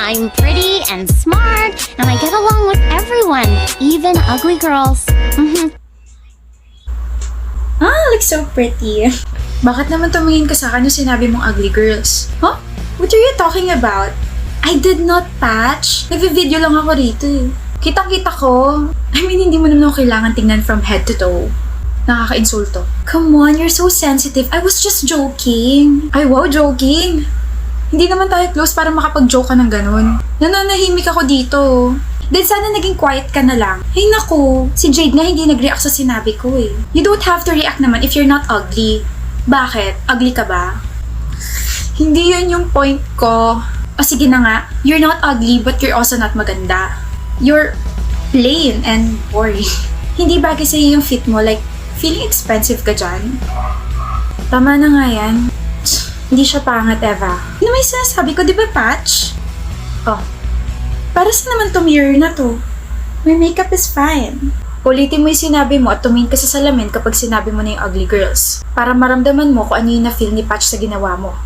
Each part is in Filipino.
I'm pretty and smart, and I get along with everyone, even ugly girls. Looks so pretty. Bakit naman tumingin ka sa akin yung sinabi mong ugly girls? Huh? What are you talking about? I did not patch. Nag-video lang ako rito eh. Kitang-kita ko. I mean, hindi mo naman ako kailangan tingnan from head to toe. Nakaka-insulto. Come on, you're so sensitive. I was just joking. Ay, wow, joking! Hindi naman tayo close para makapag-joke ka ng ganun. Nananahimik ako dito. Then sana naging quiet ka na lang. Ay naku, si Jade nga hindi nag-react sa sinabi ko eh. You don't have to react naman if you're not ugly. Bakit? Ugly ka ba? Hindi yun yung point ko. O sige na nga, you're not ugly but you're also not maganda. You're plain and boring. Hindi bagay sa'yo yung fit mo, like feeling expensive ka dyan. Tama na nga yan. Hindi siya pangit, Eva. Ano may sinasabi ko, di ba, Patch? Oh, para sa naman to mirror na to? My makeup is fine. Ulitin mo yung sinabi mo at tumingin ka sa salamin kapag sinabi mo na yung ugly girls. Para maramdaman mo kung ano yung na-feel ni Patch sa ginawa mo.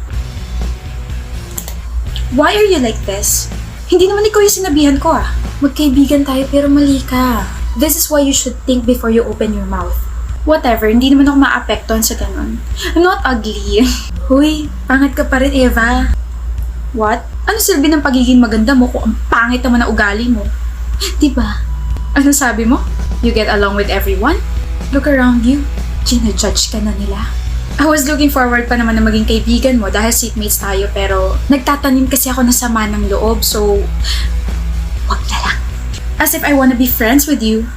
Why are you like this? Hindi naman ikaw yung sinabihan ko ah. Magkaibigan tayo pero mali ka. This is why you should think before you open your mouth. Whatever, hindi naman ako maapektuhan sa ganun. I'm not ugly. Huy, pangit ka pa rin, Eva. What? Ano silbi ng pagiging maganda mo kung ang pangit naman na ugali mo? Diba? Ano sabi mo? You get along with everyone? Look around you. Ginajudge ka na nila. I was looking forward pa naman na maging kaibigan mo dahil seatmates tayo pero nagtatanim kasi ako ng sama ng loob so wag na lang. As if I wanna be friends with you.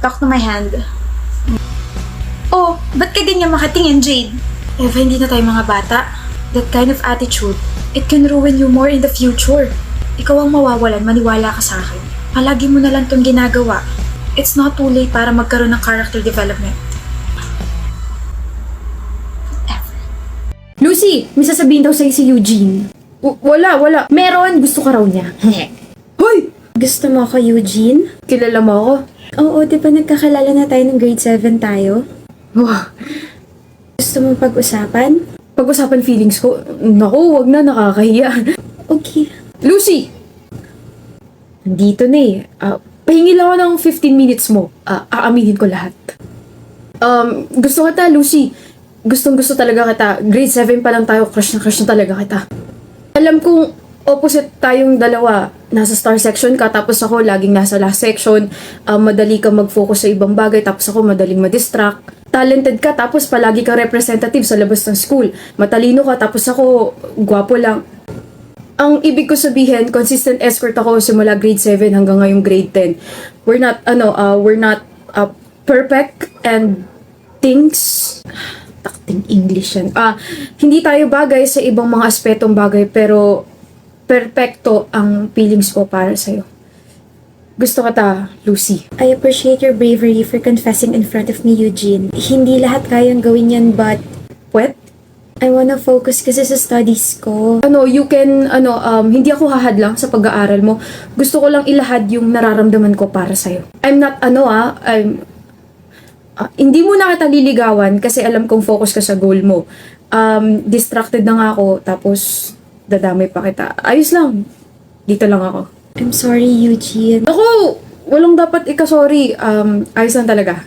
Talk to my hand. Oh, ba't ka ganyan makatingin, Jade? Eva, hindi na tayo mga bata. That kind of attitude, it can ruin you more in the future. Ikaw ang mawawalan, maniwala ka sa akin. Palagi mo na lang tong ginagawa. It's not too late para magkaroon ng character development. Lucy, may sasabihin daw sa'yo si Eugene. Wala. Meron, gusto ka raw niya. Hoy! Gusto mo ako, Eugene? Kilala mo ako? Oo, di ba nagkakilala na tayo ng grade 7 tayo? Wow. Gusto mo pag-usapan? Pag-usapan feelings ko, naku, wag na, nakakahiya. Okay. Lucy! Nandito na eh. Pahingi lang ako ng 15 minutes mo. Aaminin ko lahat. Gusto kita, Lucy. Gustong-gusto talaga kita. Grade 7 pa lang tayo, crush na talaga kita. Alam kong opposite tayong dalawa. Nasa star section ka, tapos ako laging nasa last section. Madali ka mag-focus sa ibang bagay, tapos ako madaling ma-distract. Talented ka, tapos palagi ka representative sa labas ng school. Matalino ka, tapos ako gwapo lang. Ang ibig ko sabihin, consistent escort ako simula grade 7 hanggang ngayong grade 10. We're not perfect and things... Takting English yan. Hindi tayo bagay sa ibang mga aspetong bagay, pero perfecto ang feelings ko para sa'yo. Gusto kita, Lucy. I appreciate your bravery for confessing in front of me, Eugene. Hindi lahat kayang gawin yan, but Pwet? I wanna focus kasi sa studies ko. You can, hindi ako hahadlang sa pag-aaral mo. Gusto ko lang ilahad yung nararamdaman ko para sa'yo. I'm not, hindi mo na kita liligawan kasi alam kong focus ka sa goal mo. Distracted na nga ako, tapos dadamay pa kita. Ayos lang. Dito lang ako. I'm sorry, Eugene. Ako! Walang dapat ika-sorry. Ayos lang talaga.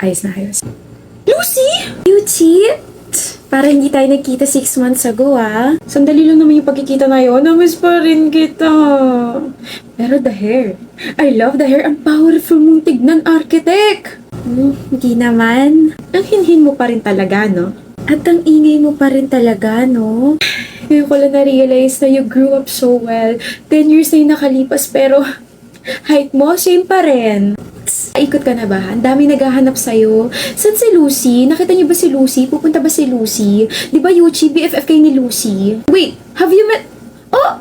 Ayos na ayos. Lucy! You cheat? Para hindi tayo nagkita 6 months ago, ah. Sandali lang naman yung pagkikita na yun. Namiss pa rin kita. Pero the hair. I love the hair. Ang powerful mong tignan, architect. Hindi naman. Ang hinhin mo pa rin talaga, no? At ang ingay mo pa rin talaga, no? Ngayon ko lang na-realize na you grew up so well. 10 years na yung nakalipas, pero height mo, same pa rin. Ikot ka na ba? Ang dami naghahanap sa'yo. Saan si Lucy? Nakita niyo ba si Lucy? Pupunta ba si Lucy? Di ba Yuchi, BFF kayo ni Lucy? Wait, have you met... Oh!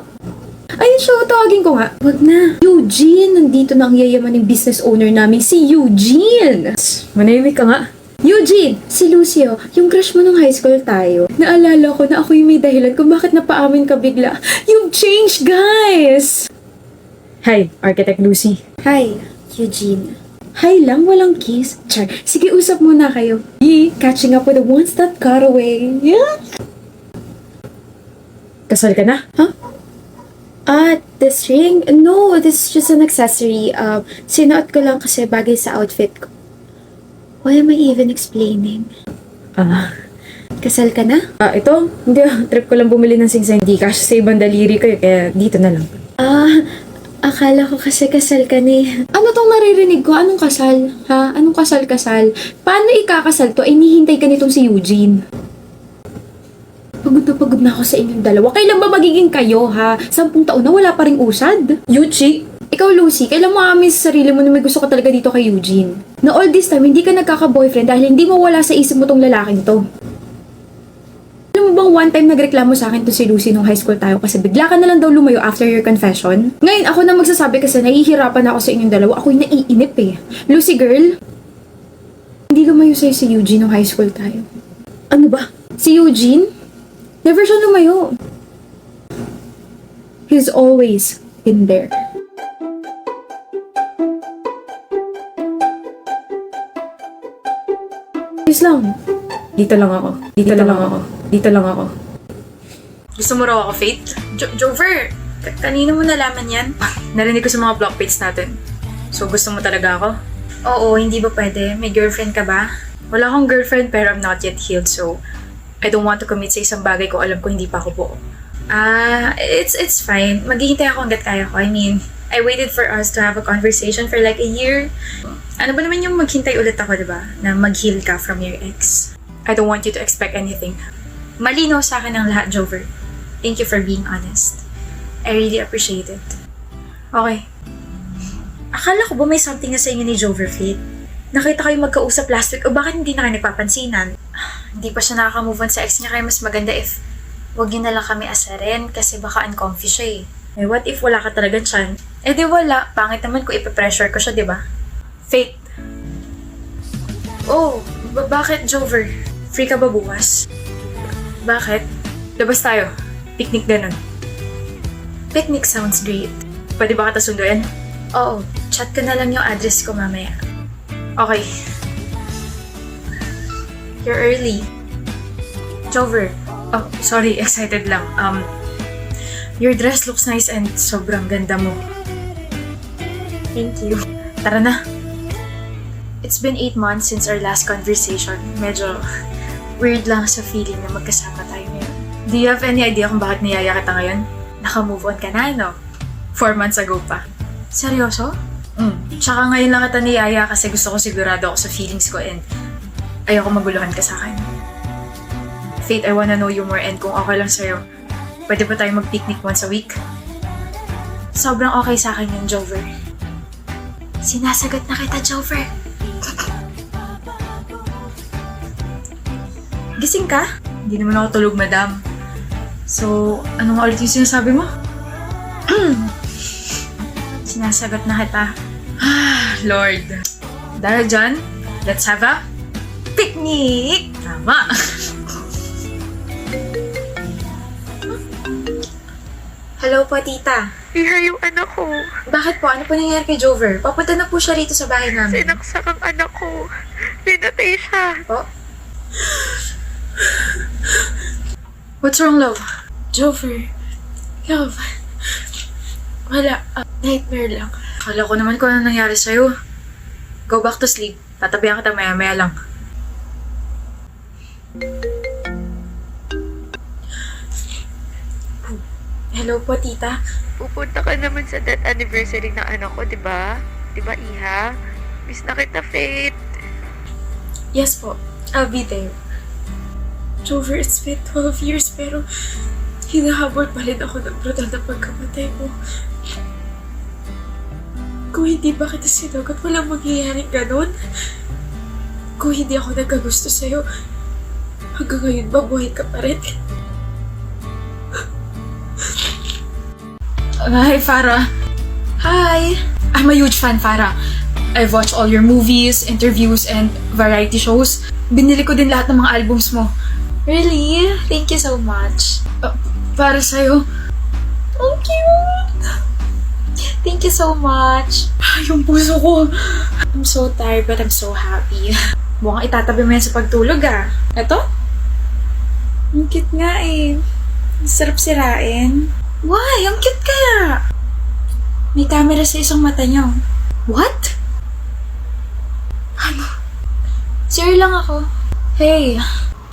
Ayun siya, tawagin ko nga. Wag na. Eugene, nandito na ang yayaman ng business owner namin, si Eugene! Manahimik ka nga. Eugene! Si Lucy, oh, yung crush mo nung high school tayo. Naalala ko na ako yung may dahilan kung bakit napaamin ka bigla. You've changed, guys! Hi, Architect Lucy. Hi, Eugene. Hi lang, walang kiss. Char, sige, usap muna kayo. Catching up with the ones that got away. Yeah. Kasal ka na? Huh? This ring? No, this is just an accessory. Sinuot ko lang kasi bagay sa outfit ko. Why am I even explaining? Kasal ka na? Ito, hindi trip ko lang bumili ng singsing. Hindi kasi sa ibang daliri ko kaya dito na lang. Akala ko kasi kasal ka ni. Ano tong naririnig ko? Anong kasal? Ha? Anong kasal-kasal? Paano ikakasal to? Ay, nihintay ka nitong si Eugene. Pagod na ako sa inyong dalawa. Kailan ba magiging kayo, ha? 10 taon na wala pa ring usad. Yuchi, ikaw Lucy, kailan mo aamin sa sarili mo na may gusto ka talaga dito kay Eugene? Na all this time, hindi ka nagkaka-boyfriend dahil hindi mo wala sa isip mo tong lalaking to. Alam mo bang one time nagreklamo sa akin to si Lucy nung high school tayo kasi bigla ka na lang daw lumayo after your confession? Ngayon ako na magsasabi kasi nahihirapan ako sa inyong dalawa. Ako'y naiinip eh. Lucy girl, hindi lumayo sa'yo si Eugene nung high school tayo. Ano ba? Si Eugene? Never siya lumayo. He's always been there. Please lang. Dito lang ako. Dito lang ako. Dito lang ako. Gusto mo raw ako, Faith? Jover, kanino mo nalaman yan? Narinig ko sa mga blog page natin. So, gusto mo talaga ako? Oo, hindi ba pwede? May girlfriend ka ba? Wala akong girlfriend pero I'm not yet healed, so I don't want to commit sa isang bagay kung alam ko hindi pa ako buo. It's fine. Maghihintay ako hanggat kaya ko. I mean, I waited for us to have a conversation for like a year. Ano ba naman yung maghintay ulit ako, diba? Na mag-heal ka from your ex. I don't want you to expect anything. Malinaw sa akin ang lahat, Jover. Thank you for being honest. I really appreciate it. Okay. Akala ko ba may something na sa inyo ni Jover, Faith? Nakita kayo magkausap last week o bakit hindi na kayo nagpapansinan? Hindi pa siya nakaka-move on sa ex niya kaya mas maganda if wag yun na lang kami asarin kasi baka uncomfy siya eh. Eh what if wala ka talagang tiyan? Eh di wala. Pangit naman kung ipapressure ko siya, di ba? Faith. Oh, bakit Jover? Free ka ba bukas? Bakit? Labas tayo. Picnic ganun. Picnic sounds great. Pwede ba kita sunduin? Oo. Chat ko na lang yung address ko mamaya. Okay. You're early. Jover. Oh, sorry. Excited lang. Your dress looks nice and sobrang ganda mo. Thank you. Tara na. It's been 8 months since our last conversation. Medyo weird lang sa feeling na magkasama tayo ngayon. Do you have any idea kung bakit niyaya kita ngayon? Naka-move on ka na, no? 4 months ago pa. Seryoso? Tsaka ngayon lang kita niyaya kasi gusto ko sigurado ako sa feelings ko and ayoko maguluhan ka sa akin. Faith, I wanna know you more and kung okay lang sa'yo, pwede ba tayo mag-picnic once a week? Sobrang okay sa akin yun, Jover. Sinasagot na kita, Jover. Gising ka? Hindi naman ako tulog, madam. So, ano nga ulit yung sinasabi mo? Sinasagot na kita. Lord. Dahil dyan, let's have a picnic! Tama! Hello po, tita. Iha yung anak ko. Bakit po? Ano po nangyari kay Jover? Papunta na po siya rito sa bahay namin. Sinaksak ang anak ko. Pinatay siya. Po? What's wrong, love? Jover. Love. Wala. Nightmare lang. Akala ko naman kung ano nangyari sa'yo. Go back to sleep. Tatabihan kita maya-maya lang. Hello po, tita. Pupunta ka naman sa death anniversary ng anak ko, di ba? Di ba, Iha? Miss na kita, Faith. Yes po. I'll be there. Jover, it's been 12 years pero hinahabol pa rin ako ng brutal na pagkamatay mo. Kung hindi ba kita sinagot, walang mangyayaring ganun. Kung hindi ako nagkagusto sa'yo, hanggang ngayon ba buhay ka pa rin? Hi, Farah. Hi. I'm a huge fan, Farah. I've watched all your movies, interviews, and variety shows. Binili ko din lahat ng mga albums mo. Really? Thank you so much. Para sa'yo. Ang cute! Thank you so much. Yung puso ko. I'm so tired but I'm so happy. Mukhang itatabi mo yan sa pagtulog, ah. Eto? Ang cute nga eh. Ang sarap sirain. Why? Ang cute kaya. May camera sa isang mata niyo. What? Ano? Sir lang ako. Hey.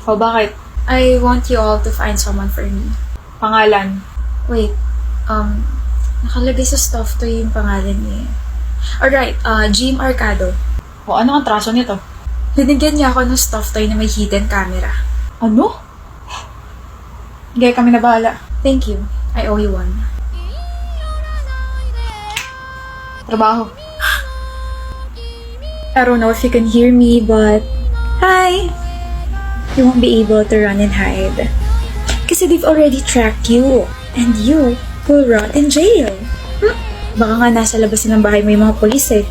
O bakit? I want you all to find someone for me. Pangalan? Wait. Nakalagay sa stuff to yung pangalan niya. Alright, Jim Arcado. O ano ang traso nito? Binigyan niya ako ng stuff toy na may hidden camera. Ano? Gaya kami na bahala. Thank you. I owe you one. Trabaho. I don't know if you can hear me, but... Hi! You won't be able to run and hide. Kasi they've already tracked you. And you will rot in jail. Baka nga nasa labas ng bahay mo yung mga polis eh.